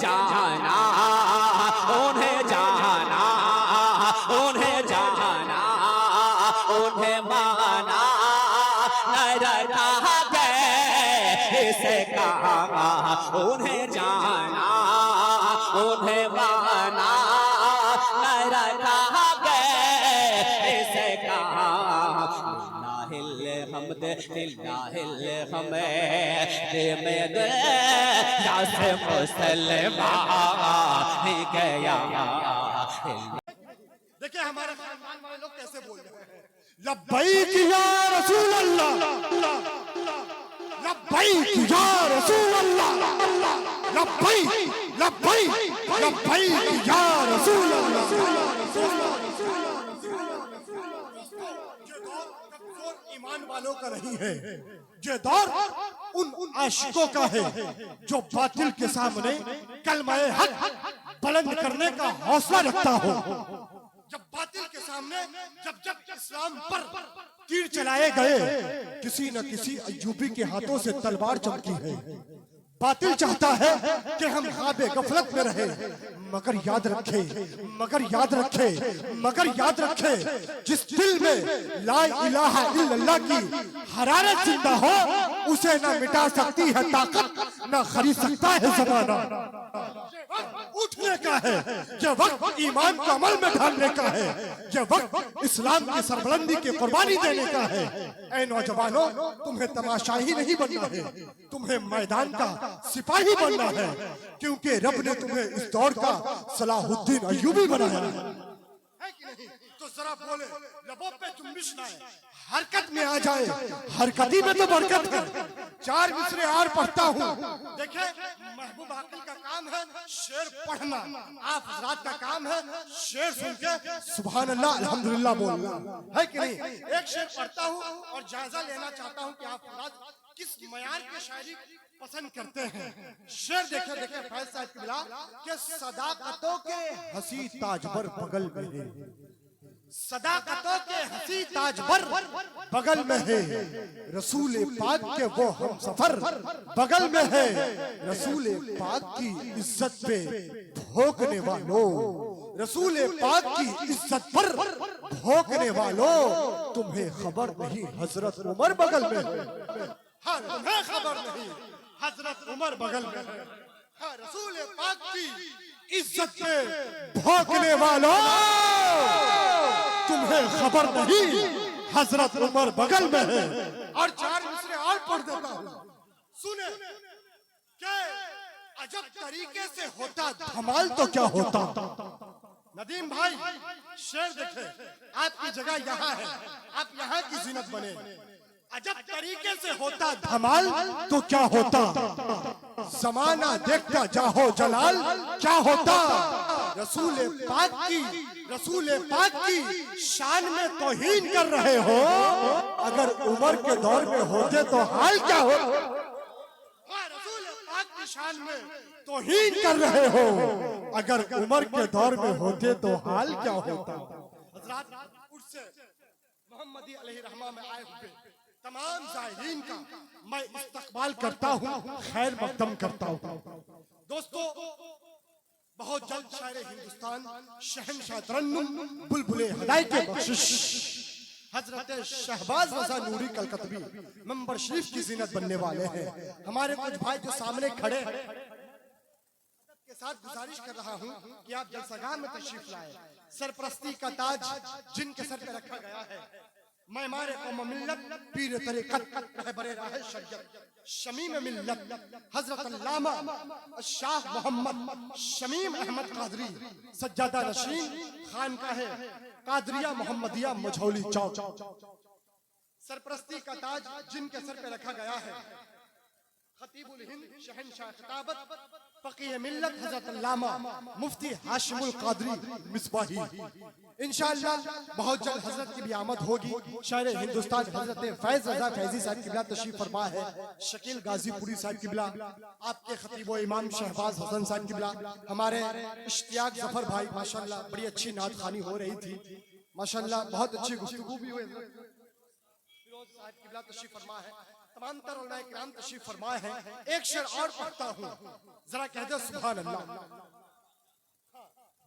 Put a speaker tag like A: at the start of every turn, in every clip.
A: जाना, उन्हें जाना, उन्हें जाना, उन्हें माना, न रखा गए इसे कहा, उन्हें जाना, उन्हें माना, न रखा गए इसे कहा। हमद लिल्लाहिल हमेद में से मुसलमान गया।
B: देखिए हमारे खानदान वाले लोग कैसे बोल रहे हैं, लब्बैक या रसूल अल्लाह, लब्बैक या रसूल अल्लाह, लब्बैक लब्बैक लब्बैक या रसूल अल्लाह। ईमान वालों का नहीं है, ये दौर उन आशिकों का है जो बातिल के सामने कलमाए हक बुलंद करने का हौसला रखता हो। जब बातिल के सामने जब जब इस्लाम पर तीर चलाए गए, किसी न किसी अय्यूबी के हाथों से तलवार चमकी है। बातिल चाहता है कि हम ख्वाबे गफलत में रहे, मगर याद रखे, मगर याद रखे, मगर याद रखे, जिस दिल में ला इलाहा इल्लल्लाह की हरारत जिंदा हो, उसे न मिटा सकती है ताकत, न खरीद सकता है जमाना। उठने का है, यह वक्त ईमान को अमल में ढालने का है, यह वक्त इस्लाम की सरबुलंदी की कुर्बानी देने का है। ऐ नौजवानों, तुम्हें तमाशाही नहीं बनना है, तुम्हें मैदान का सिपाही बनना है, क्योंकि रब ने तुम्हें इस दौर का सलाहुद्दीन अय्यूबी बनाया है कि नहीं? तो जरा बोले, लबों पे जुम्बिश ना है, हरकत में आ जाए, हरकती में तो बरकत है। चार मिसरे और पढ़ता हूँ। देखे, महबूब आकिल का काम है शेर पढ़ना, आप हजरात का काम है शेर सुन के सुभान अल्लाह अल्हम्दुलिल्लाह बोलना, है कि नहीं? एक शेर पढ़ता हूँ और जायजा लेना चाहता हूँ कि आप हजरात किस मयार की शायरी पसंद करते हैं। शेर देखे देखे फैज साहब की बिला के सदाकतों के हंसी ताजबर बगल में है, सदाकतों के हंसी ताजबर बगल में है, रसूल पाक के वो हम सफर बगल में है, रसूल पाक की इज्जत पे भोंकने वालों, रसूल पाक की इज्जत पर भोंकने वालों, तुम्हें खबर नहीं हजरत उमर बगल में है। हाँ, तुम्हें खबर नहीं हजरत उमर बगल में है। हाँ, रसूल पाक की इज्जत पे भोंकने वालों, तुम्हें खबर नहीं हजरत उमर बगल में है। और चार मिसरे और पढ़ देता हूँ, सुने क्या अजब तरीके से होता धमाल तो क्या होता। नदीम भाई शेर देखे, आपकी जगह यहाँ है, आप यहाँ की जीनत बने। अजब तरीके से होता धमाल तो क्या होता, जमाना देखता जाहो जलाल क्या होता। रसूल पाक की शान में तौहीन कर रहे हो, अगर उमर के दौर में होते तो हाल क्या हो। रसूल पाक की शान में तौहीन कर रहे हो, अगर उमर के दौर में होते तो हाल क्या होता। हजरात उससे मोहम्मदी अलैहिर्रहमा में आए हुए तमाम ज़ाहिरीन का मैं इस्तकबाल करता हूँ, खैर मकदम करता हूँ। दोस्तों, बहुत जल्द शायरे हिंदुस्तान शहंशाह तरन्नुम बुलबुले हदाई के बख्शिश हजरत शहबाज रज़ा नूरी कलकतबी मंबर शरीफ की जीनत बनने वाले हैं। हमारे कुछ भाई जो सामने खड़े के साथ गुजारिश कर रहा हूँ कि आप जलसागाह में तशरीफ लाए। सरपरस्ती का ताज जिनके सर पे रखा गया है, मैमारे कौम मिल्लत पीर तरीक़त रहबरे राह शरीयत शमीम मिल्लत हजरत अल्लामा शाह मोहम्मद शमीम अहमद कादरी सज्जादा नशीन खानकाह कादरिया मोहम्मदिया मझौली चौक। सरपरस्ती का ताज जिनके सर पे रखा गया है, खतीबुल हिंद शहंशाह खिताबत फकीह मिल्लत हजरत अल्लामा मुफ्ती हाशिमुल कादरी मिसबाही। इंशाअल्लाह बहुत जल्द हजरत की भी आमद होगी। शायर हिंदुस्तान हजरत फैज रजा फैजी साहब किबला तशरीफ फरमा है, शकील गाजीपुरी साहब किबला, आपके खतीब व इमाम शहबाज हसन साहब किबला, हमारे इश्तियाक जफर भाई माशाअल्लाह बड़ी अच्छी नात खानी हो रही थी माशाअल्लाह, बहुत अच्छी गुफ्तगू भी हुई। फिरोज साहब किबला तशरीफ फरमा है, तमाम तर उलमाए किराम तशरीफ फरमाए हैं। एक शेर और पढ़ता हूँ, जरा कह दो सुभान अल्लाह।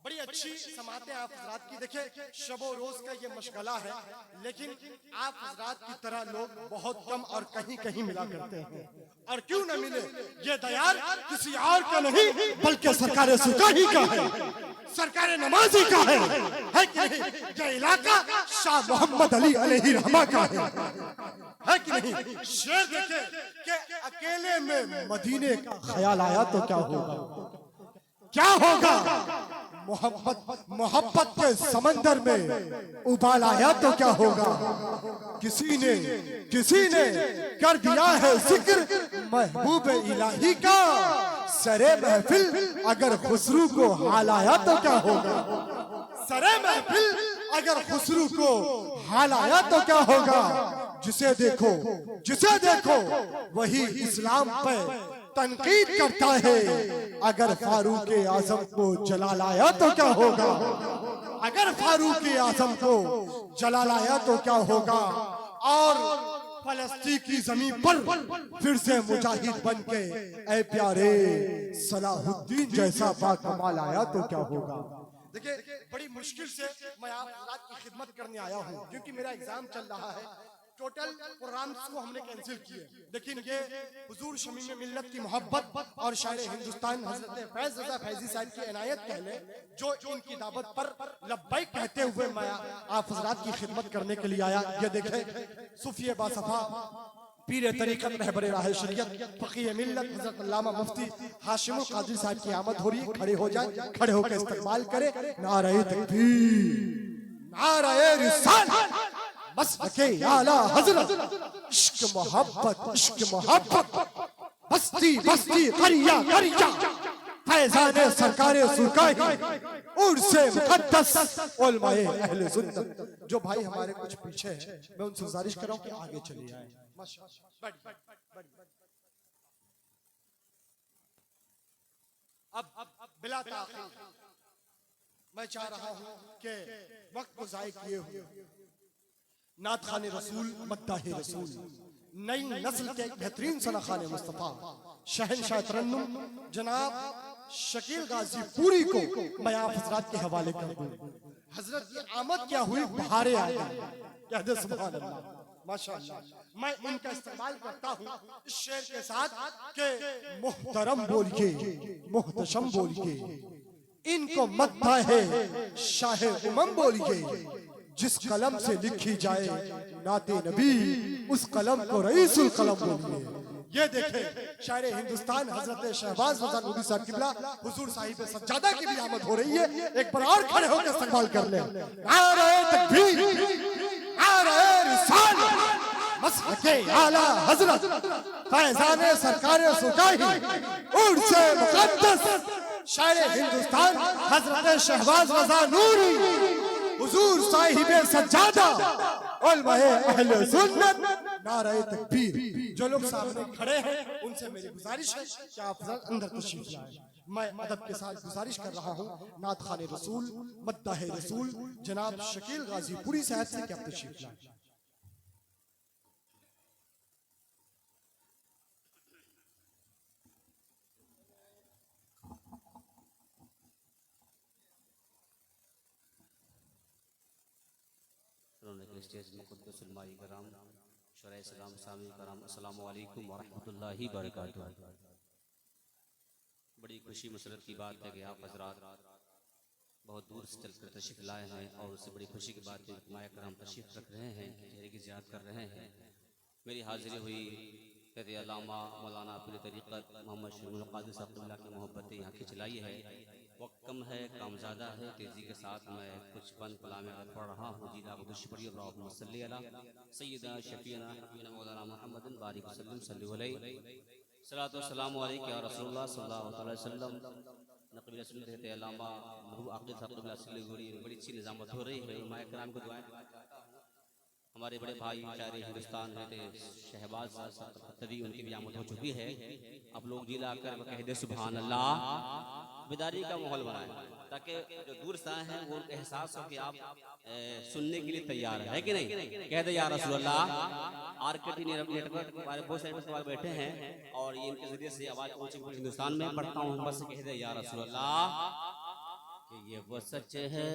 B: बड़ी अच्छी समातें आप हजरात की। देखिए शबो रोज का ये मशगला है, लेकिन आप हजरात की तरह लोग बहुत कम और कहीं कहीं मिला करते हैं। और क्यों न मिले, ये दयार किसी और का नहीं बल्कि सरकार सुकाही का है, सरकार नमाजी का है कि नहीं? ये इलाका शाह मोहम्मद अली अलैहि रहमा का है कि नहीं? शेर देखे कि अकेले में मदीने का ख्याल आया तो क्या होगा, क्या होगा? मोहब्बत के समंदर में उबाल आया तो क्या होगा? किसी ने कर दिया है जिक्र महबूब इलाही का, सरे महफिल अगर खुसरू को हाल आया तो क्या होगा? सरे महफिल अगर खुसरू को हाल आया तो क्या होगा? जिसे देखो वही इस्लाम पे तनकीद करता है, अगर फारूक आजम को जलाल आया तो क्या होगा? अगर फारूक आजम को जलाल आया तो क्या होगा? और फलस्तीन की जमीन पर फिर से मुजाहिद बन के ऐ प्यारे सलाहुद्दीन जैसा बाकमाल आया तो क्या होगा? देखिए बड़ी मुश्किल से मैं आप की खिदमत करने आया हूँ, क्योंकि मेरा एग्जाम चल रहा है। टोटल प्रोग्राम्स को हमने कैंसिल किए, लेकिन ये हुजूर शमीम मिल्लत की मोहब्बत और शायर हिंदुस्तान हजरत फैज रजा फैजी साहब की इनायत कहले, जो इनकी दावत पर लब्बैक कहते हुए मैं आप हजरात की खिदमत करने के लिए आया। ये देखे सूफी बासफा पीर तरीक़त रहबर राह शरीयत फ़क़ीह मिल्लत हज़रत अल्लामा मुफ्ती हाशिमुल क़ादरी साहब की आमद हो रही है। खड़े हो जाए, खड़े होकर इस्तक़बाल करे। नारे तकबीर, नारे रिसालत, बस के आला हज़रत, इश्क मोहब्बत, बस्ती करिया फैज़ाने सरकारे सुकाही, उर्से मुक़द्दस उलमाए अहले सुन्नत। जो भाई हमारे कुछ पीछे हैं, मैं उनसे गुजारिश कर रहा हूँ कि आगे चले जाए। अब बिला ताख़ीर मैं चाह रहा हूँ कि वक्त को ज़ाय किए हुए नात खाने रसूल, मद्दाहे रसूल, नई नस्ल के बेहतरीन सनाखाने मुस्तफा शहनशाह तरन्नुम जनाब शकील गाजी पूरी को मैं आप हजरात के हवाले कर दूं। हजरत की आमद क्या हुई, बहारे आ गई। कह दे सुभान अल्लाह, माशाअल्लाह। मैं इनका इस्तेमाल करता हूँ इस शेर के साथ के मुहतरम बोल के, मुहतशम बोल के, इनको मद्दा है शाह उमम बोल के, जिस कलम से लिखी जाए नाते नबी, उस कलम को रईसुल कलम बोलिए। ये देखे शायर हिंदुस्तान हजरत शहबाज रज़ा नूरी साहब किबला हुजूर साहिब सज्जादा की भी आमद हो रही है। एक बार और खड़े होकर इस्तकबाल कर ले। नारे तकबीर, नारे रिसालत, मसलके आला हजरत, फैज़ाने सरकारे सुकाही, उर्से मुक़द्दस शायर हिंदुस्तान हजरत शहबाज रज़ा नूरी, हुजूर साहिब सज्जादा, उलमाए अहले सुन्नत, नारे तकबीर। जो लोग सामने खड़े हैं उनसे मेरी गुजारिश है कि आप अंदर तशरीफ लाएं। मैं अदब के साथ गुजारिश कर रहा हूँ नात खाने रसूल, मद्दाहे रसूल जनाब शकील गाजी पूरी साहब से कि आप तशरीफ लाएं।
A: स्टेज में खुदकुसुलमाई कराम, शुराए सलाम, सामी कराम, अस्सलामु अलैकुम व रहमतुल्लाहि व बरकातुहू। बड़ी खुशी मसरत की बात है कि आप हजरात बहुत दूर से चलकर तशरीफ लाए हैं, और उससे बड़ी खुशी की बात है कि माया कराम तशरीफ रख रहे हैं, चेहरे की ज़ियारत कर रहे हैं। मेरी हाजिरी हुई कहते अल्लामा मौलाना पीर तरीक़त मोहम्मद शमीउल क़ादरी साहब की मोहब्बत यहाँ की चलाई है। वक्त कम है, काम ज़्यादा है, तेज़ी के साथ मैं कुछ बंद कलामें पढ़ रहा हूँ। जी आप दुश्मनी अल्लाहुम्मा सल्ली अला सय्यिदना शफ़ीना हबीबना मौलाना मुहम्मदिन बारिक वसल्लम सल्लल्लाहु अलैहि सलातो व सलामु अलैका या रसूलुल्लाह सल्लल्लाहु अलैहि वसल्लम। नक़ीब रसूल कहते अल्लामा महबूब आक़िल साहब सिल्लीगुड़ी बड़ी अच्छी निज़ामत हो रही है। मैं कराम को दुआएं हमारे बड़े भाई शायर हिंदुस्तान रहते शहबाज तभी उनकी भी आमद हो चुकी है। आप लोग जिला कर कह दे सुभान अल्लाह, बेदारी का माहौल बनाए। ताकि जो दूर से आए हैं वो उनको एहसास हो कि आप सुनने के लिए तैयार है कि नहीं। कह दे या रसूल अल्लाह। आरकेटी नेटवर्क हमारे बहुत सारे सवाल बैठे हैं और ये इनके जरिए से आवाज पहुंची हिंदुस्तान में पढ़ता हूँ। बस कह दे या रसूल अल्लाह कि ये वो सच है,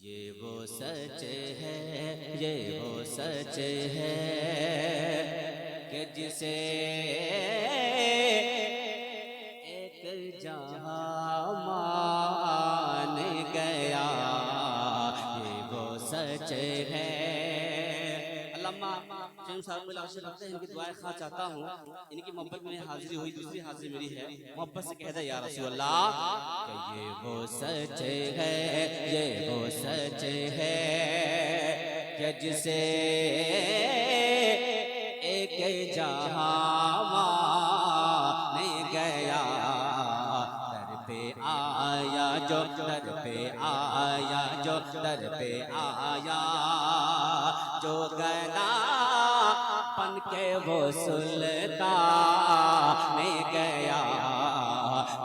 A: ये वो सच है, ये वो सच है कि जिसे एक जहां मान गया, ये वो सच है। अल्लामा साहब रखते हैं, इनकी दुआएं खा चाहता हूँ। इनकी मोहब्बत में हाजिरी हुई, दूसरी हाजिरी मेरी है। मोहब्बत से कह दे या रसूल अल्लाह कि ये वो सच है, ये वो सच है कि जिसे एक जहां मान गया, दर पे आया जो, दर पे आया जो, दर पे आया जो गना बन के वो सुल्तान गया,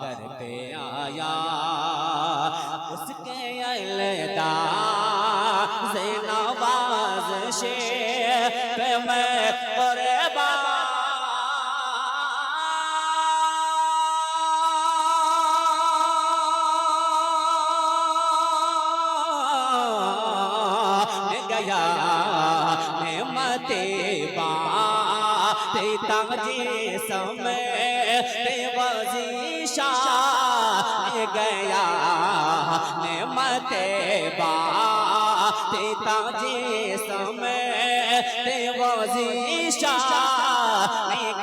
A: दर पे आया उसके अलदा से नवाज शे पे मैं कुर्बान गया, ताजी समय वजीशा गया, नेमते बा ताजी समय वजीशा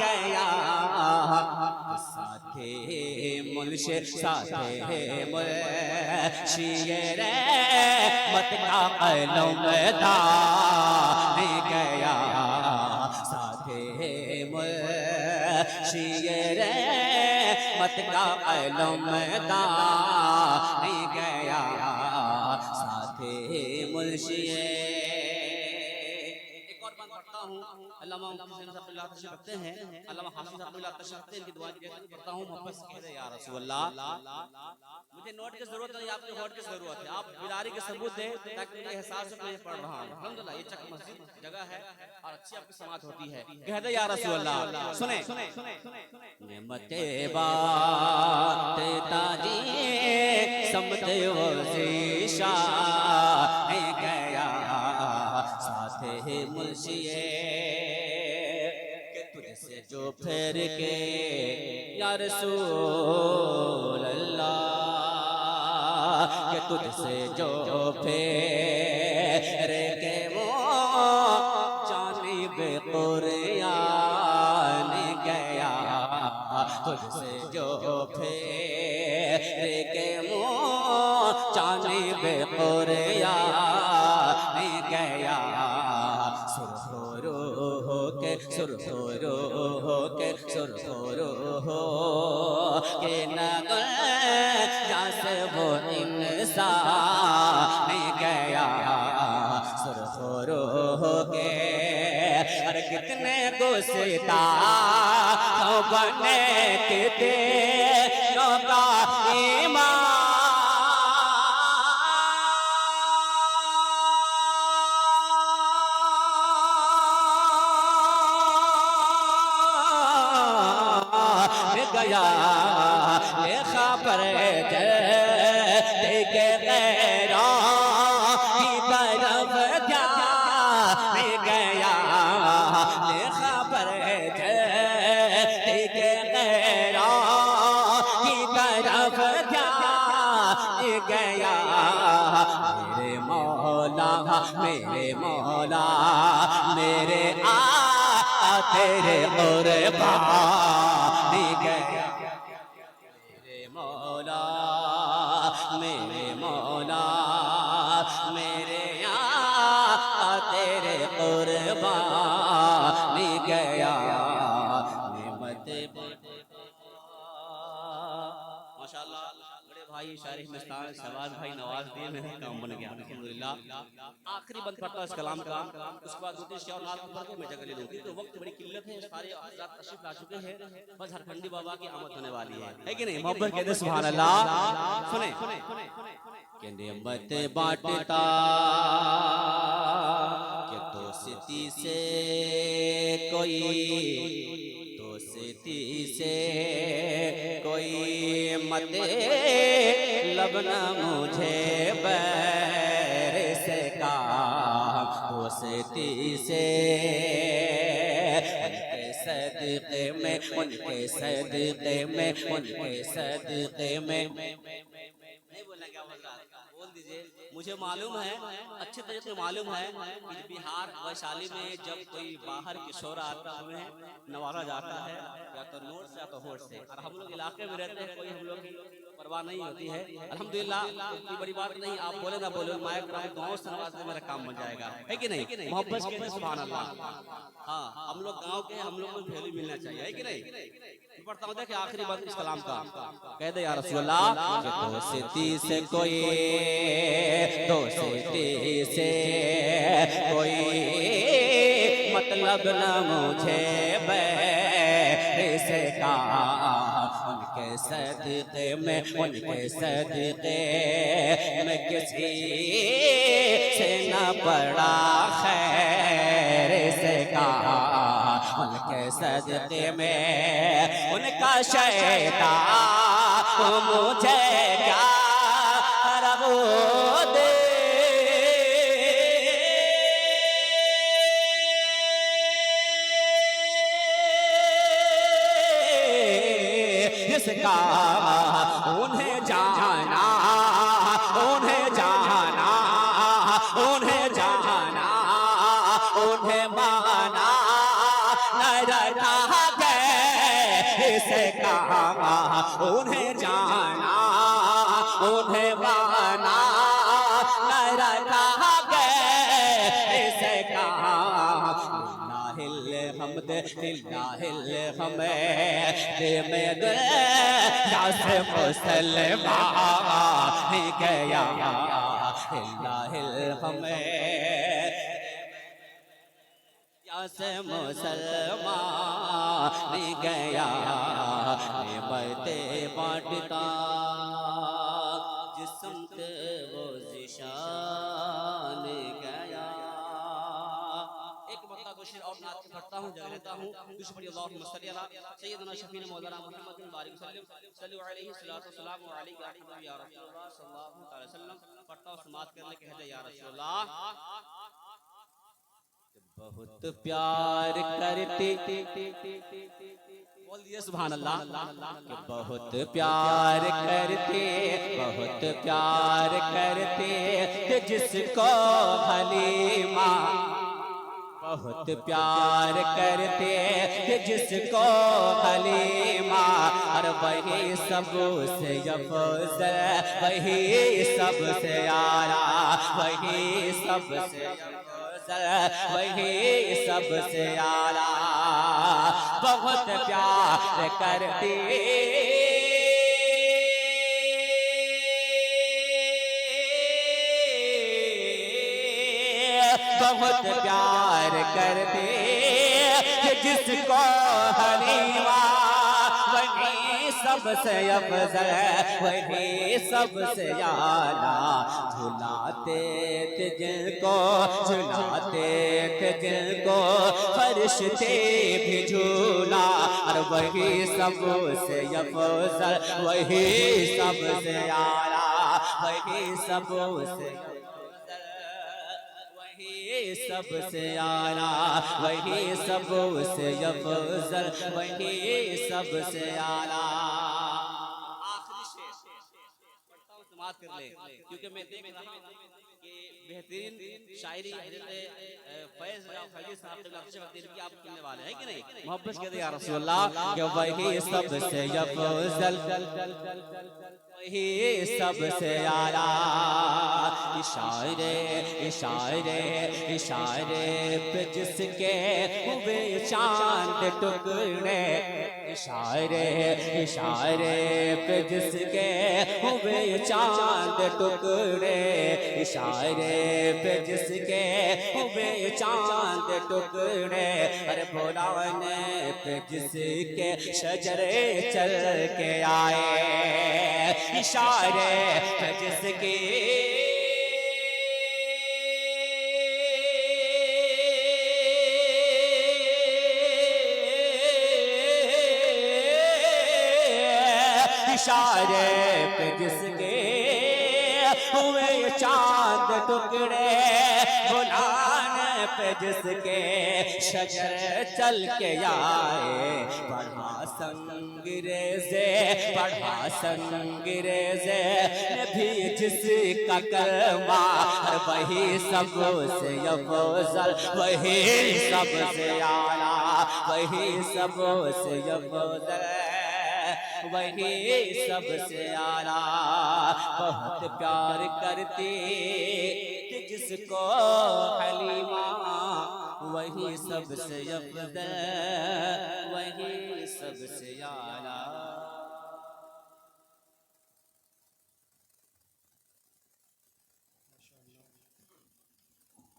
A: गया, साथे मुल्शे साथे मुल्शियर मत का अलम दा गया, मुल्शियर मत का अलम दा गया, साथे मुल्शियर। एक और बात पढ़ता हूँ, अल्लामा तशरीफ रखते हैं, अल्लामा हाफिज़ तशरीफ रखते हैं, इनकी दुआ पढ़ता हूँ। मोहब्बत से कह दे या रसूल अल्लाह। मुझे नोट की जरूरत नहीं, आपके होट की जरूरत है। आप बिलारी के सबूत दें ताकि मुझे एहसास हो मैं ये पढ़ रहा हूँ। अल्हम्दुलिल्लाह ये चक मस्जिद जगह है और अच्छी आपकी समात होती है। कह दे या रसूल अल्लाह। सुने नेमते बात ताजी समते वजीशा गया, साथे मुल्शिए के तुझसे जो फिर के या रसूल अल्लाह के तुझसे जो फिर के वो जानिब कुरआन गया, तुझसे जो फिर के वो जानिब कुरआन गया, सुरखोरो हो के सुरखोरो हो के सुरखोरो हो के नगर जैसे वो इंसान गया, सुरखोरो हो के हर कितने गुस्ताख बने कितने का ईमान गया, ये खबर के गैरा की तरफ ध्यान गया, ये खबर के गैरा की तरफ ध्यान गया, मेरे मौला मेरे मौला मेरे तेरे कुर्बान गया, मेरे मौला मेरे मौला मेरे तेरे कुर्बान गया, नेमत माशाअल्लाह बड़े भाई शायर हिंदुस्तान शहबाज भाई नवाज दिए, मेरा काम बन गया अल्हम्दुलिल्लाह। आखिरी बंद पड़ता है इस कलाम का, उसके बाद दूसरी शेर नात पढ़ के मैं जगह ले लूंगी, तो वक्त बड़ी किल्लत है, सारे हज़रात तशरीफ ला चुके हैं, बस हरखंडी बाबा की आमद होने वाली है कि नहीं? मोहब्बत कहते सुभान अल्लाह। सुने कि नेमत बांटता कि दोस्ती से कोई, दोस्ती से कोई मत लब न मुझे बैर से का, दोस्ती से उनके सदक़े में, उनके सदक़े में, उनके सदक़े में नहीं बोलना क्या बोल दीजिए। मुझे मालूम है, अच्छे तरीके से मालूम है कि बिहार वैशाली में जब कोई बाहर किशोर आता है उन्हें नवाजा जाता है या तो नोट से या तो होठ से, और हम लोग इलाके में रहते हैं, कोई हम लोग की परवाह नहीं होती है अल्हम्दुलिल्लाह। कोई बड़ी बात नहीं, आप बोले ना बोले, माइक गाँव से नवाजने मेरा काम बन जाएगा, है कि नहीं? मोहब्बत के सुभान अल्लाह। हाँ, हम लोग गाँव के, हम लोग को वैल्यू मिलना चाहिए, है कि नहीं? पढ़ता हूँ देखिए आखिरी बात इस कलाम का, कह दे या रसूल अल्लाह, दोस्ती से कोई, दोस्ती से कोई मतलब न मुझे बैर से का, उनके सदक़े में, उनके सदक़े में किसी से न पड़ा खैर से का, उनके सदक़े में उनका शैतान मुझे क्या रगो दे, जिसका उन्हें जाना, उन्हें जाना, उन्हें जाना, उन्हें माना न रखा गए, इसका उन्हें जाना, उन्हें माना न रखा गए, इसका हमद लिल्लाहिल हमें में दुनिया से मुसलमान गया, लिल्लाहिल हमें से मुसलमान गया, नेमते बांटता जिस्म ते वो ज़िशान गया। एक मक्का को शेर और नात पढ़ता हूँ, जग लेता हूँ। दुश्मनी अल्लाहुम्मा सल्ली अला सय्यदना शफीना मौलाना मुहम्मद बिन बारिक वसल्लम सल्लल्लाहु अलैहि वसल्लम व अलैका या रसूलुल्लाह सल्लल्लाहु अलैहि वसल्लम। पढ़ता हूँ, समात करने के है या रसूलुल्लाह। बहुत प्यार करते, बोल दिए सुभान अल्लाह, कि बहुत प्यार करते, बहुत प्यार करते जिसको हलीमा, बहुत प्यार करते जिसको हलीमा, और वही सबसे अफजल, वही सबसे आला, वही सबसे वही सबसे आला, बहुत प्यार करती, बहुत प्यार करते जिसको हलीमा, वही सबसे अफजल, वही सबसे आला, झुलाते थे जिनको, झुलाते थे जिनको फरिश्ते भी झूला, और वही सबसे अफजल, वही सबसे आला, वही सबसे सबसे आला, वही सबसे अफजल, वही सबसे आला। आखिरी शेर पढ़ता हूँ, समात कर ले, क्योंकि मैं देख रहा हूँ कि बेहतरीन शायरी हज़रत फैज़ फैज़ी साहब के नक्शे वक़्त की आप सुनने वाले हैं कि नहीं? मोहब्बत कहते या रसूल अल्लाह, कि वही सबसे अफजल, वही सबसे आला इशारे इशारे इशारे पे जिसके हुए चांद टुकड़े इशारे इशारे पे जिसके हुए चांद टुकड़े इशारे पे जिसके हुए चांद टुकड़े अरे बुलाने पे जिसके शजरे चल के आए इशारे पे जिसके इशारे पे जिसके हुए चांद टुकड़े बुलाने पे जिसके शजर चल के आए पढ़ा संगरेज़े ने भी जिसका कलमा वही सबसे अफजल वही सबसे आला वही सबसे अफजल वही सबसे आला बहुत प्यार करती थी जिसको हलीमा वही सबसे अफजल वही सबसे आला।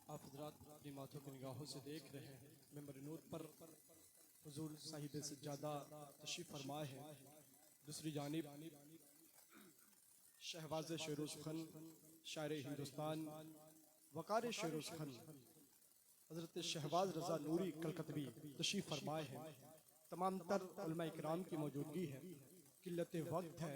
B: आप हज़रात अपनी माथों की निगाहों से देख रहे हैं मेंबर नूर पर हुजूर साहिब सज्जादा तशरीफ फरमाए हैं। दूसरी जानिब शहबाज शेर सुखन शायर हिंदुस्तान वकार शेर सुखन हज़रत शहबाज रज़ा नूरी कलकतबी तशरीफ फरमाए हैं। तमाम तर उलमा इकराम की मौजूदगी है, किल्लत वक्त है।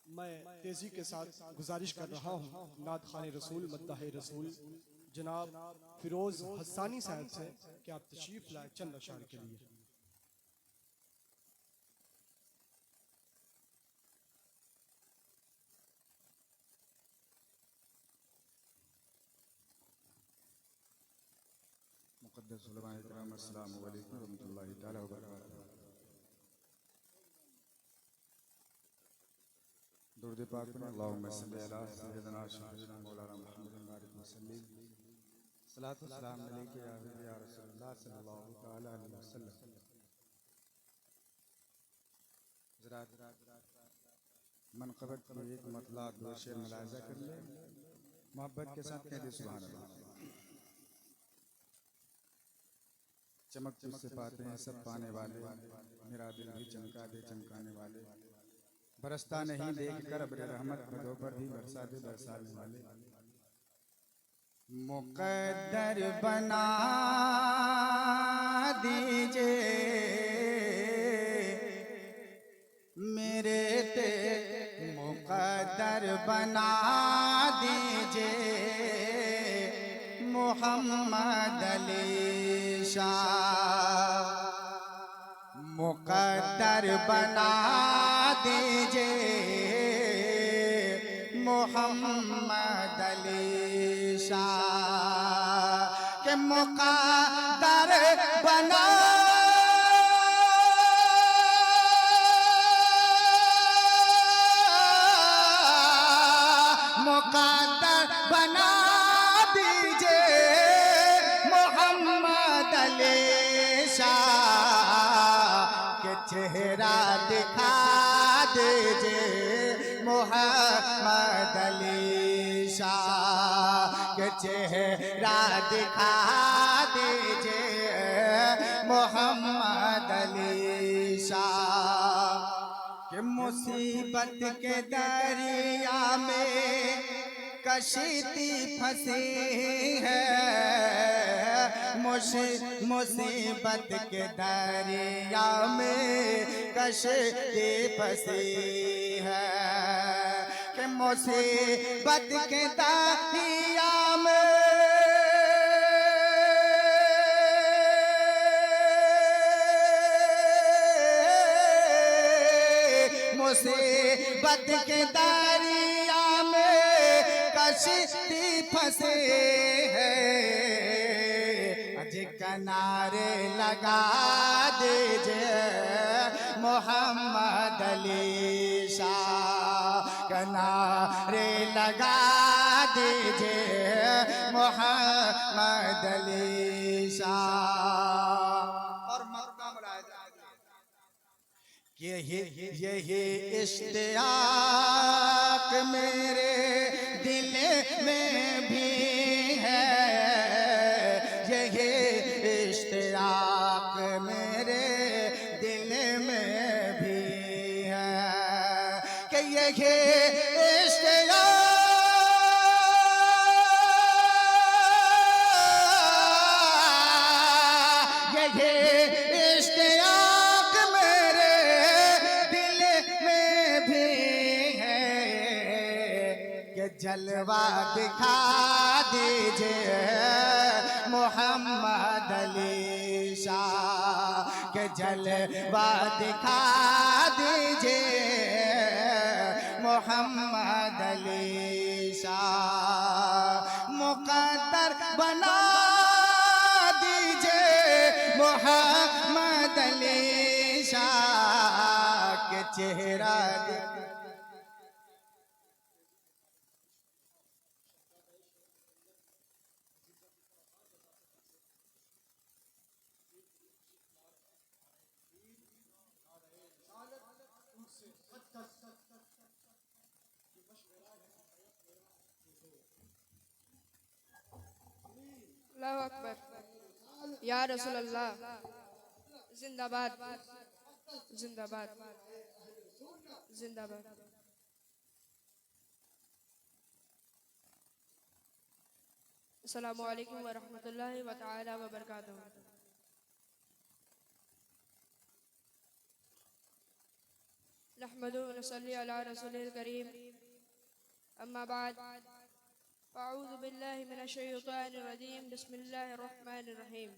B: मैं तेज़ी के साथ गुजारिश कर रहा हूँ नात खाने रसूल मद्दाह रसूल जनाब फिरोज हसानी साहब से कि आप तशरीफ लाए चंद अशार के लिए।
C: मुक़द्दस उलमाए किराम अस्सलामु अलैकुम व रहमतुल्लाहि तआला व बरकातहू। दुरूद पाक पढ़ें। अल्लाहुम्मा सल्लि अला सय्यिदिना सय्यिदिना मौलाना मुहम्मदिन बारिक वसल्लिम सलातो सलाम अलैका या हबीबी या रसूलल्लाह सल्लल्लाहु तआला अलैहि वसल्लम। हज़रात मनक़बत को एक मतला दो शेर मुलाहिज़ा कर ले, मोहब्बत के साथ कह दे सुभान अल्लाह। चमक तुझसे पाते हैं सब पाने वाले, मेरा दिल भी चमका दे चमकाने वाले, बरसता नहीं देख कर अब्र रहमत बदों पर भी बरसा दे बरसाने वाले। मुक़द्दर बना दीजिए मेरे ते मुक़द्दर बना दीजिए मोहम्मद अली शाह मुक़द्दर बना दीजिए मोहम्मद अली शाह के मुक़द्दर बना मुक़द्दर बना दीजिए मोहम्मद अली शाह के चेहरा दिखा दीजिए मोहम्मद अली शाह के चेहरा दिखा दीजिए मोहम्मद अली शाह के मुसीबत के दरिया में कश्ती फंसी है मुसीबत के दरिया में कश्ती फंसी है कि मुसीबत के दरिया में मुसीबत के दरिया में कश्ती फंसे है अज किनारे लगा दीजिए मोहम्मद अली शाह का नारे लगा दीजिए मोहम्मद अली शाह। और मक्का मुलाहिजा यही इश्तियाक मेरे दिल में भी है, यही इश्तियाक मेरे दिल में भी है कि यही इश्तियाक जलवा दिखा दीजिए मोहम्मद अली शाह के जलवा दिखा दीजिए मोहम्मद अली शाह। मुकद्दर बना दीजिए मोहम्मद अली शाह के चेहरा
D: अल्लाहु अकबर। या रसूल अल्लाह जिंदाबाद जिंदाबाद जिंदाबाद। अस्सलामु अलैकुम व रहमतुल्लाहि व तआला व बरकातुहू। नहमदुहु व नसल्ली अला रसूलिल करीम, अम्मा बाद। अऊज़ु बिल्लाहि मिनश शैतानिर रजीम, बिस्मिल्लाहिर रहमानिर रहीम।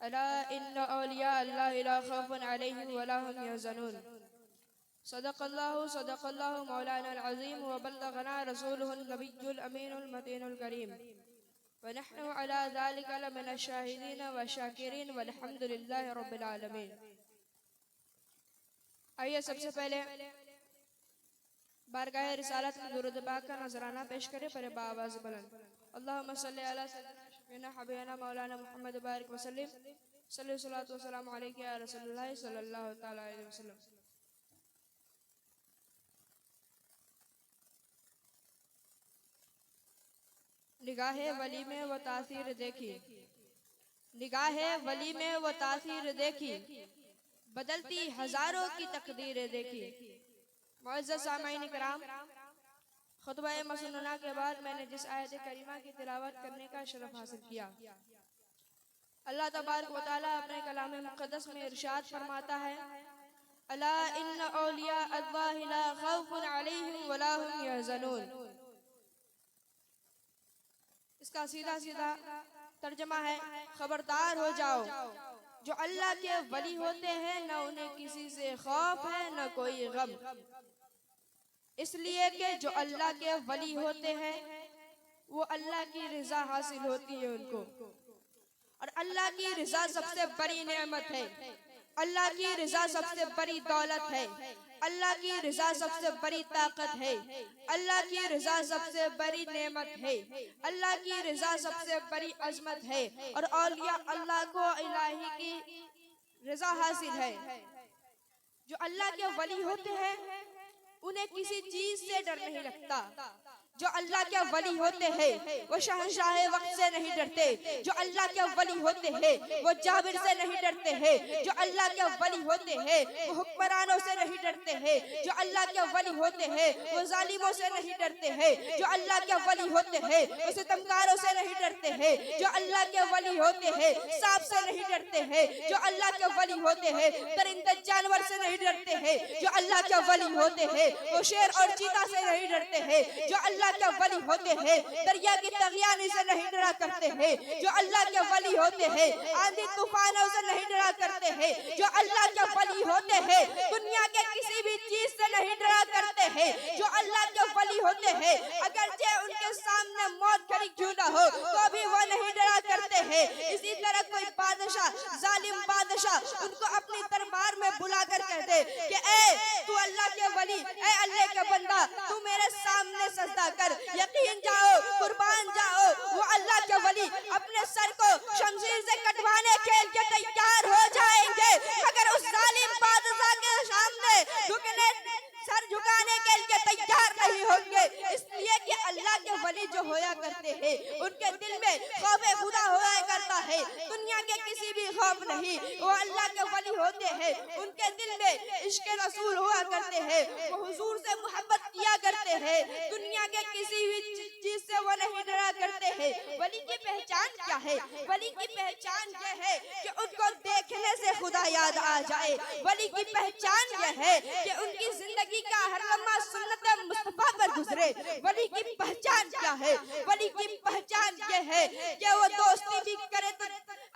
D: अला इन्ना औलिया अल्लाहि ला खौफुन अलैहिम व ला हुम यहज़नून। सदक़ल्लाहु मौलाना अल-अज़ीम व बल्लगना रसूलुहुन नबियुल अमीनुल मतीनुल करीम व नहनु अला ज़ालिका लमिनश शाहिदीन व शाकिरीन वल्हम्दुलिल्लाहि रब्बिल आलमीन। आइए सबसे पहले बारगाह रिसालत में दुरूद पाक का नजराना पेश करें पर बाआवाज़ बुलंद। अल्लाहुम्मा सल्ली अला सय्यिदिना शफीना हबीबना मौलाना मुहम्मद बारिक वसल्लिम सल्लल्लाहु वसल्लम अलैका या रसूलुल्लाह सल्लल्लाहु तआला अलैहि वसल्लम। निगाहे वली में वो तासीर देखी, निगाहे वली में वो तासीर देखी, बदलती हजारों की तकदीरें देखी। मुअज़्ज़ज़ सामईन इकराम, खुतबा मसनूना के बाद मैंने जिस आयत करीमा की तिलावत करने का शरफ हासिल किया, अल्लाह तबारक व तआला अपने कलाम मुक़द्दस में इरशाद फरमाता है, अला इन्ना औलिया अल्लाहि ला खौफुन अलैहिम व ला हुम यहज़नून। इसका सीधा सीधा तर्जमा है, खबरदार हो जाओ, जो अल्लाह के वली होते हैं न उन्हें किसी से खौफ है न कोई गम। इसलिए कि जो अल्लाह के वली होते हैं वो अल्लाह की रज़ा हासिल होती है उनको, और अल्लाह की रज़ा सबसे बड़ी नेमत है, अल्लाह की रज़ा सबसे बड़ी दौलत है, अल्लाह की रज़ा सबसे बड़ी ताकत है, अल्लाह की रज़ा सबसे बड़ी नेमत है, अल्लाह की रज़ा सबसे बड़ी अजमत है। और औलिया अल्लाह को इलाही की रज़ा हासिल है। जो अल्लाह के वली होते हैं उन्हें किसी चीज से डर नहीं लगता। जो अल्लाह के वली होते हैं वो शहंशाह वक्त से नहीं डरते। जो अल्लाह के वली होते हैं वो जाबिर से नहीं डरते हैं। जो अल्लाह के वली होते हैं वो हुक्मरानों से नहीं डरते हैं। जो अल्लाह के वली होते हैं वो जालिमों से नहीं डरते हैं। जो अल्लाह के वली होते हैं वो सितमगारों से नहीं डरते हैं। जो अल्लाह के वली होते हैं सांप से नहीं डरते हैं। जो अल्लाह के वली होते हैं परिंदे जानवर से नहीं डरते हैं। जो अल्लाह के वली होते हैं वो शेर और चीता से नहीं डरते हैं। जो अल्लाह के वली होते हैं दरिया की तगयानी से नहीं डरा करते हैं। जो अल्लाह के वली होते हैं आंधी तूफानों से नहीं डरा करते हैं। जो अल्लाह के वली होते हैं दुनिया के किसी भी चीज से नहीं डरा करते हैं। जो अल्लाह के वली होते हैं अगरचे उनके सामने मौत खड़ी क्यों ना हो तो भी वो नहीं डरा करते करते हैं। इसी तरह कोई बादशाह, जालिम बादशाह उनको अपनी दरबार में बुलाकर कहते कि ए तू अल्लाह के वली, ए अल्लाह के बंदा, तू मेरे सामने सजदा कर, यकीन जाओ, कुर्बान जाओ। वो अल्लाह के वली अपने सर को शमशीर से कटवाने के लिए तैयार हो जाएंगे, मगर उस जालिम बादशाह के सामने झुकने, सर झुकाने के लिए तैयार नहीं होंगे। इसलिए कि अल्लाह के वली जो होया करते हैं उनके दिल में खौफ खुदा होया करता है, दुनिया के किसी भी खौफ नहीं। वो अल्लाह के वली होते हैं, उनके दिल में इश्क रसूल हुआ करते हैं, वो हुजूर से मोहब्बत किया करते हैं, दुनिया के किसी भी चीज से वो नहीं डरा करते हैं। वली की पहचान क्या है? वली की पहचान यह है कि उनको देखने से खुदा याद आ जाए। वली की पहचान यह है कि उनकी जिंदगी का हर लम्हा सुन्नत मुस्तफा पर गुजरे। वली की पहचान क्या है? वली की पहचान यह है कि वो दोस्ती भी करे तो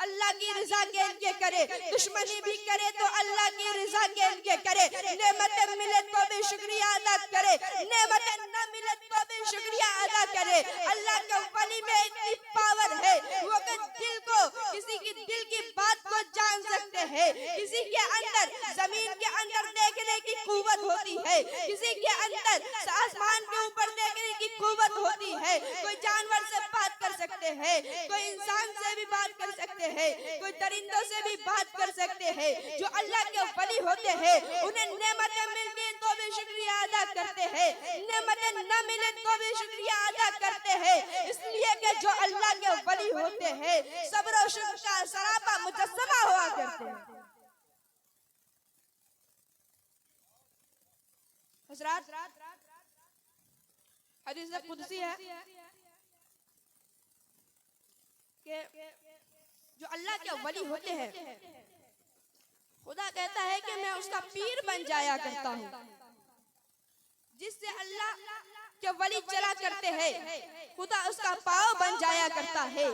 D: अल्लाह की रजा के लिए करे, दुश्मनी भी करे तो अल्लाह की रजा के लिए करे, नेमतें मिले तो भी शुक्रिया अदा करे, नेमतें न मिले तो भी शुक्रिया अदा करे। अल्लाह के वली में इतनी पावर है, वो दिल को, किसी की दिल की बात को जान सकते हैं, किसी के अंदर जमीन के अंदर देखने की कुव्वत होती है, किसी के अंदर आसमान के ऊपर देखने की कुव्वत होती है। कोई जानवर से बात कर सकते हैं, कोई इंसान से भी बात कर सकते हैं, कोई परिंदों से भी बात कर सकते हैं। जो अल्लाह के वली होते हैं उन्हें नेमतें मिलती तो भी शुक्रिया अदा करते हैं, नेमतें न मिले तो भी शुक्रिया अदा करते हैं। इसलिए कि जो अल्लाह के वली होते हैं सब्र और शुक्र का सरापा मुजस्समा हुआ करते हैं। हज़रात, हदीस कुदसी है कि जो अल्लाह के वली होते हैं, खुदा कहता है कि मैं उसका पीर बन जाया करता हूँ। जिससे अल्लाह के वली चला करते हैं खुदा उसका पाँव बन जाया करता है।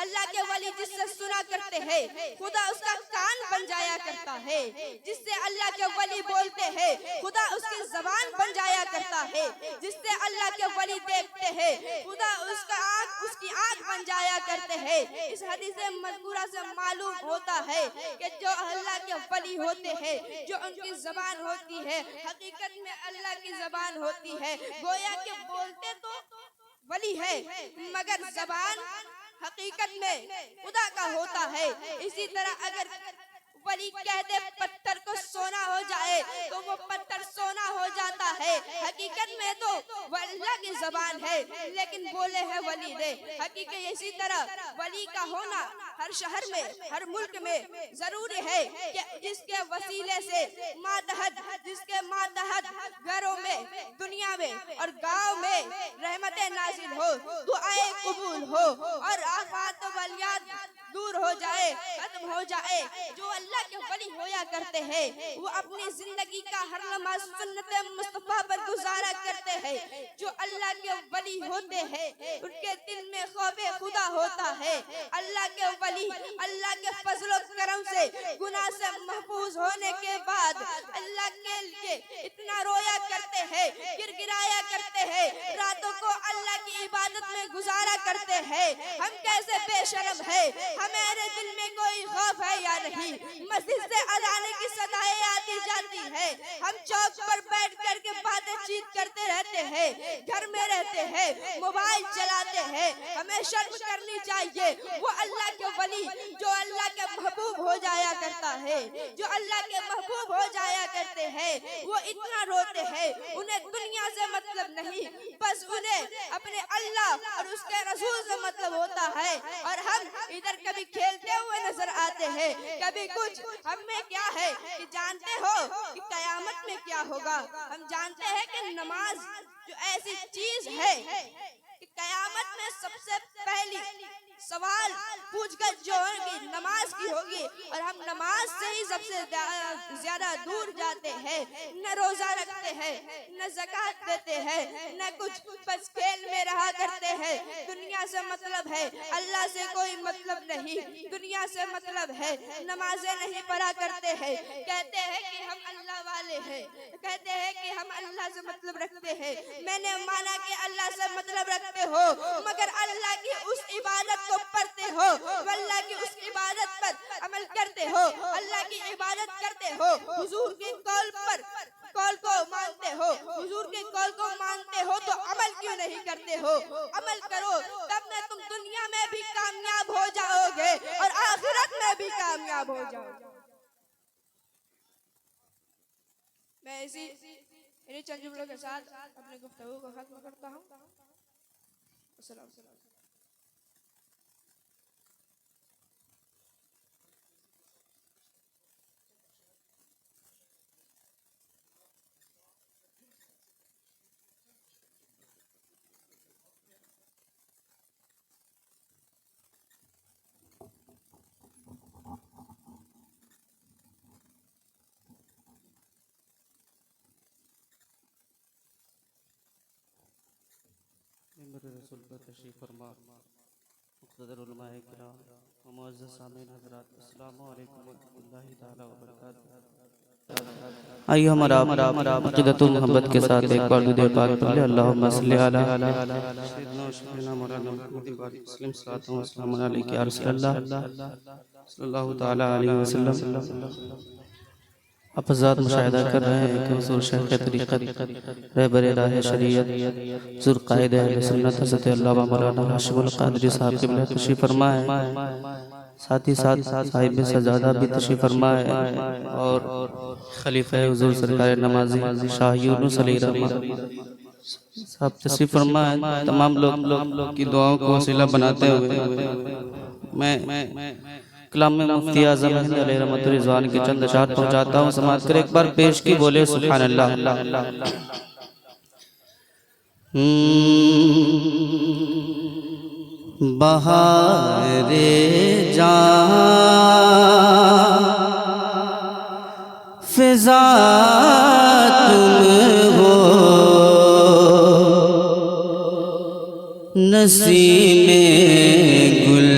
D: अल्लाह के वली जिससे सुना करते हैं खुदा उसका कान बन जाया करता है। जिससे अल्लाह के वली बोलते हैं खुदा उसकी जबान बन जाया करता है। जिससे अल्लाह के वली देखते हैं खुदा उसकी आँख बन जाया करते हैं। इस हदीस मज़कूरा से मालूम होता है कि जो अल्लाह के वली होते हैं, जो उनकी जबान होती है हकीकत में अल्लाह की जबान होती है। गोया के बोलते तो वली है मगर जबान हकीकत में खुदा का होता है। इसी तरह अगर वली कहते पत्थर को सोना हो जाए तो वो पत्थर सोना हो जाता है। हकीकत में तो वो अल्लाह की जबान है लेकिन बोले है वली दे। हकीकत इसी तरह वली का होना हर शहर में, हर मुल्क में जरूरी है कि जिसके वसीले से मातहत, जिसके मातहत घरों में, दुनिया में और गांव में रहमतें नाजिल हो, दुआएं कबूल हो और आफात वलियात दूर हो जाए, खत्म हो जाए। जो अल्लाह के वली होया करते हैं वो अपनी जिंदगी का हर लम्हा सुन्नत मुस्तफा पर गुजारा करते हैं। जो अल्लाह के वली होते हैं उनके दिल में खौफे खुदा होता है। अल्लाह के वली अल्लाह के फजल करम से गुनाह से महफूज होने के बाद अल्लाह के लिए इतना रोया करते हैं, गिरगिराया करते हैं, रातों को अल्लाह की इबादत में गुजारा करते हैं। हम कैसे बेशर्म है, हमारे दिल में कोई खौफ है या नहीं? मस्जिद से अजाने की सदाएं आती जाती है, हम चौक पर बैठ कर के बातचीत करते रहते हैं, घर में रहते हैं, मोबाइल चलाते हैं। हमें शर्म करनी चाहिए। वो अल्लाह के वली जो अल्लाह के महबूब हो जाया करता है, जो अल्लाह के महबूब हो जाया करते हैं, वो इतना रोते हैं, उन्हें दुनिया से मतलब नहीं, बस उन्हें अपने अल्लाह और उसके रसूल से मतलब होता है। और हम इधर कभी खेलते हुए नजर आते हैं, कभी कुछ। हमें क्या है कि जानते हो कि कयामत में क्या होगा? हम जानते हैं कि नमाज जो ऐसी चीज है कि कयामत में सबसे पहली सवाल पूछकर जो होगी नमाज की होगी, और हम नमाज से ही सबसे ज्यादा दूर जाते हैं। न रोजा रखते हैं, न ज़कात देते हैं, न कुछ, बस खेल में रहा करते हैं। दुनिया से मतलब है, अल्लाह से कोई मतलब नहीं। दुनिया से मतलब है, नमाजें नहीं पढ़ा करते हैं, कहते हैं कि हम अल्लाह वाले हैं, कहते हैं कि हम अल्लाह से मतलब रखते हैं। मैंने माना कि अल्लाह से मतलब रखते हो मगर अल्लाह की उस इबादत को पढ़ते हो हो, वो अल्लाह की उस इबादत पर अमल करते हो, अल्लाह की इबादत करते हो, हुजूर के कौल को मानते हो, हुजूर के कौल को मानते हो तो अमल क्यों नहीं करते हो? अमल करो, तब ना तुम दुनिया में भी कामयाब हो जाओगे और आखिरत में भी कामयाब हो जाओगे। मैं इन्हीं चंद जुमलों के साथ अपने गुफ्तगू को खत्म करता हूँ। अस्सलाम।
A: मेरे रसूल का तशरीफ फरमा, मुक़्तदर उलमाए किराम व मुअज़्ज़ज़ सामीन हज़रात, अस्सलामु अलैकुम व रहमतुल्लाहि तआला व बरकातहू। आइए हमारा अक़ीदतुल मोहब्बत के साथ एक बार दुरूद पाक पढ़ ले। अल्लाहुम्मा सल्लि अला सय्यिदिना व शफ़ीना मौलाना मुहम्मद व सल्लम सल्लल्लाहु अलैहि या रसूलल्लाह सल्लल्लाहु तआला अलैहि वसल्लम। आप हज़रात मुशाहिदा कर रहे हैं कि हुज़ूर शेख़ तरीक़त रहबरे राह शरीयत ज़ुर क़ाइद अहले सुन्नत हज़रत अल्लामा मौलाना हाशिमुल क़ादरी साहब क़िबला तशरीफ़ फरमाए, साथ ही साथ साहिब सजादा भी तशरीफ़ फरमाए और खलीफ़ा हुज़ूर सरकार नमाज़ी शाह यूनुस अलैहि रहमत साहब तशरीफ़ फरमाए। तमाम लोग की दुआओं को वसीला बनाते हुए मैं कलाम में मुफ्ती आज़म हिंद अलैहि रहमतुर रिज़वान के चंद अशार पहुँचाता हूँ। समाज कर एक बार पेश की बोले सुभान अल्लाह। बहारे जान फिजा तुम हो, नसीमे गुल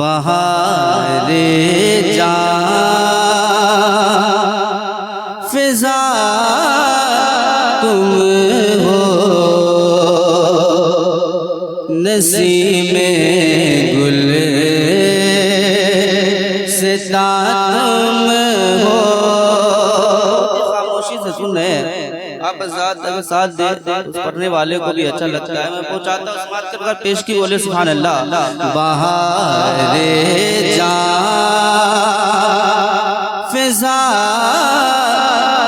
A: बहारे जा फिजा तुम हो, नसीमे गुल सिता तुम हो। खामोशी से सुन रहे हैं आप साथ दे उस पढ़ने वाले को भी अच्छा लगता है। मैं पहुंचाता हूँ समाज कर पेश की बोले सुभान अल्लाह। बहारे जा फिजा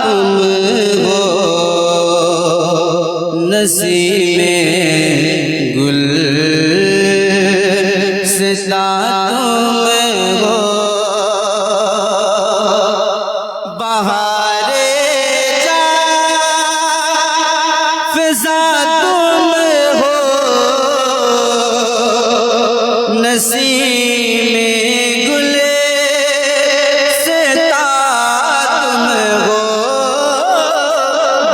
A: तुम हो, नसीमे गुल सिता तुम हो। बहारे नसीमे गुले सिता तुम हो,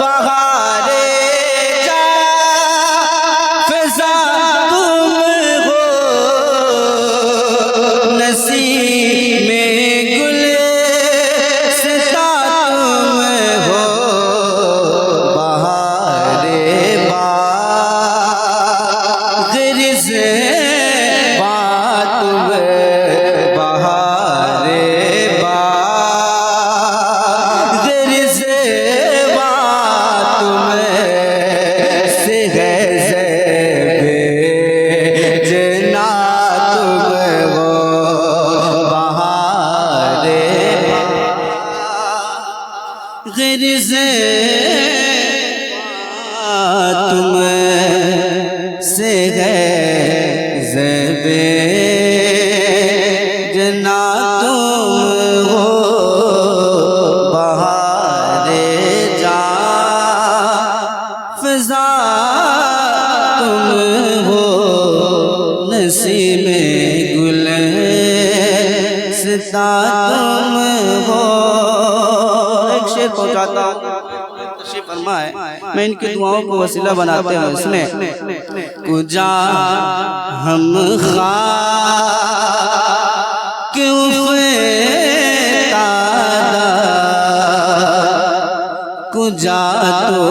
A: बहारे जा फिजा तुम हो, नसीमे गुले सिता तुम हो। बहारे बाग़ तुम से है ज़ेबे जना तुम हो, बहारे जा फिजा तुम हो, नसीमे गुल सिता तुम हो। एक शेर पहुंचाता हूँ, फरमाए मैं इनकी दुआओं को वसीला बनाते हैं। इसमें कुजा हम क्यों कुजा तो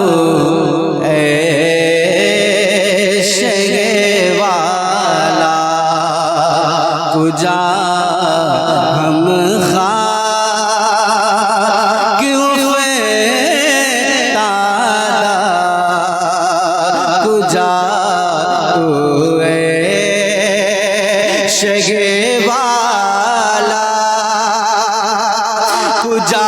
A: वाला कुजा हम खाक हुए तादा कुजा तो शगे वाला कुजा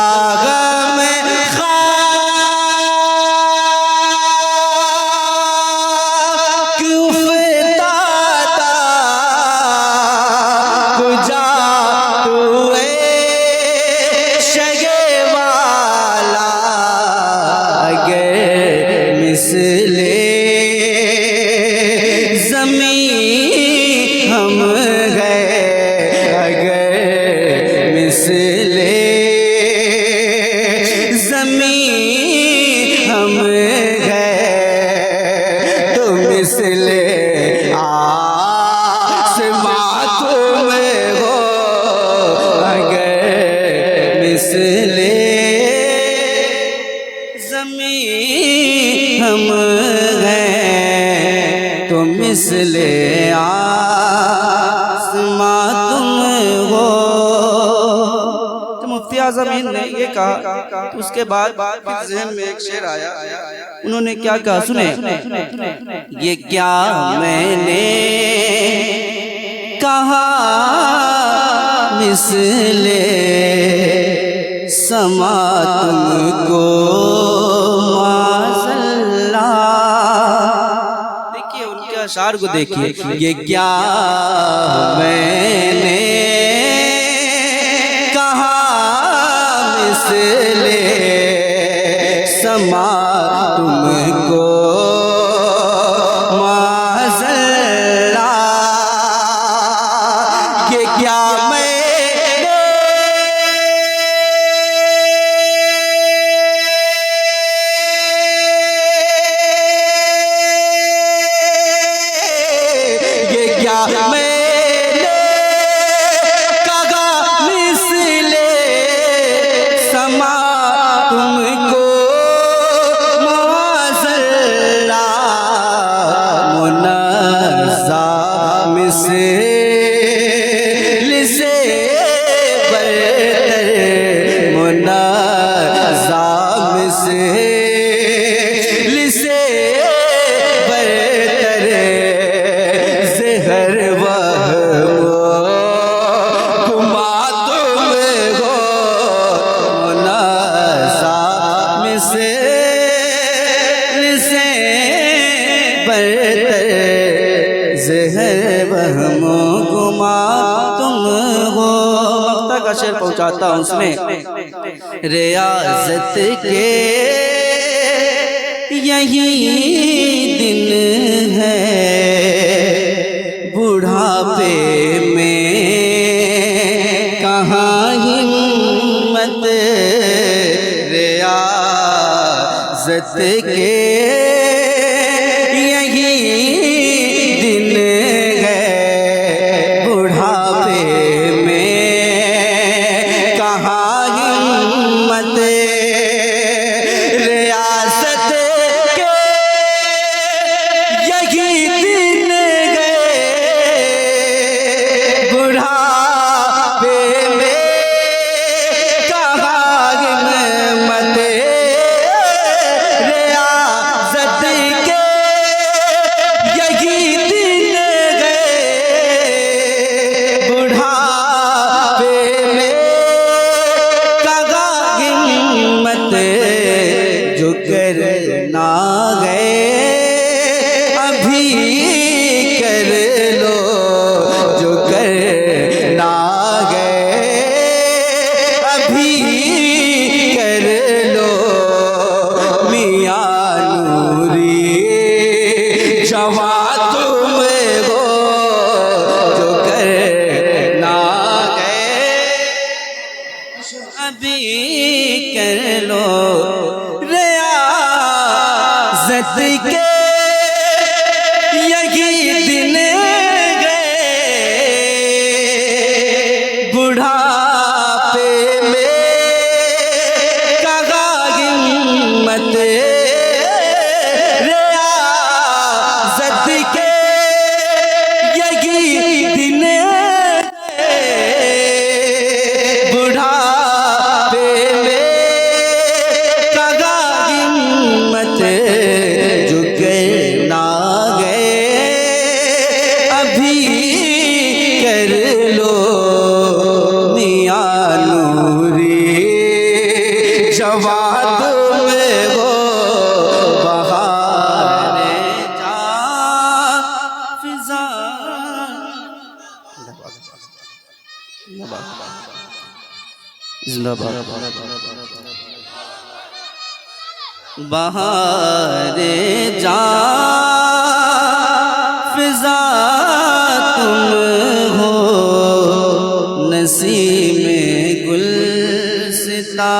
A: मिसले आसमां तुम हो। तो मुफ्ती आज़म ने ये कहा तो उसके बाद ज़हन में एक शेर आया। उन्होंने क्या कहा सुने, ये क्या मैंने कहा मिसले समा तुमको अशार को देखिए, ये क्या मैंने कहा मिसले समा तुमको माज़ल्ला, ये क्या शेर पहुंचाता हूं उसमें, रियाजत के यही दिन है बुढ़ापे में कहाँ हिम्मत, रियाजत के यही दिन है बुढ़ापे
E: हिम्मत रियाज़त के यही दिन बुढ़ापे में कगा हिम्मत झुके ना गए अभी कर लो मियां नूरी जवाद में हो बहारे जान फिजा बहारे जान फिजा तुम हो नसीम गुलसिता